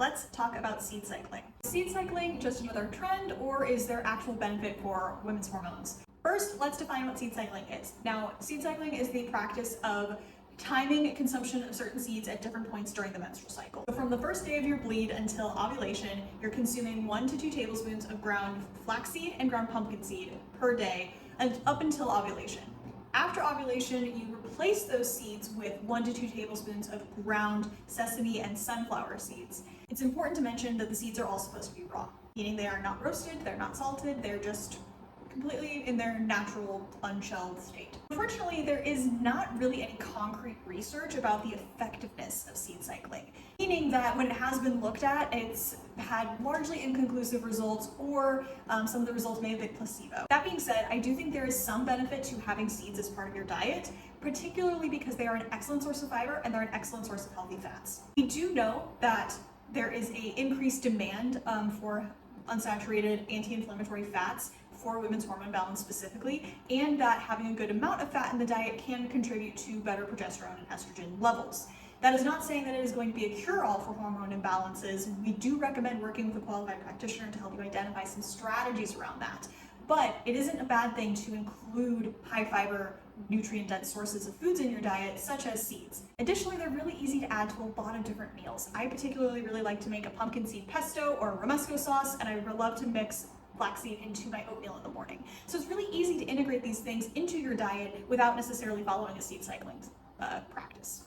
let's talk about seed cycling. Is seed cycling just another trend, or is there actual benefit for women's hormones? First, let's define what seed cycling is. Now, seed cycling is the practice of timing consumption of certain seeds at different points during the menstrual cycle. So from the first day of your bleed until ovulation, you're consuming 1 to 2 tablespoons of ground flaxseed and ground pumpkin seed per day and up until ovulation. After ovulation, you replace those seeds with 1 to 2 tablespoons of ground sesame and sunflower seeds. It's important to mention that the seeds are all supposed to be raw, meaning they are not roasted, they're not salted, they're just completely in their natural unshelled state. Unfortunately, there is not really any concrete research about the effectiveness of seed cycling, meaning that when it has been looked at, it's had largely inconclusive results, or some of the results may have been placebo. That being said, I do think there is some benefit to having seeds as part of your diet, particularly because they are an excellent source of fiber and they're an excellent source of healthy fats. We do know that there is an increased demand for unsaturated anti-inflammatory fats for women's hormone balance specifically, and that having a good amount of fat in the diet can contribute to better progesterone and estrogen levels. That is not saying that it is going to be a cure-all for hormone imbalances. We do recommend working with a qualified practitioner to help you identify some strategies around that. But it isn't a bad thing to include high fiber, nutrient-dense sources of foods in your diet, such as seeds. Additionally, they're really easy to add to a lot of different meals. I particularly really like to make a pumpkin seed pesto or a romesco sauce, and I love to mix flaxseed into my oatmeal in the morning. So it's really easy to integrate these things into your diet without necessarily following a seed cycling practice.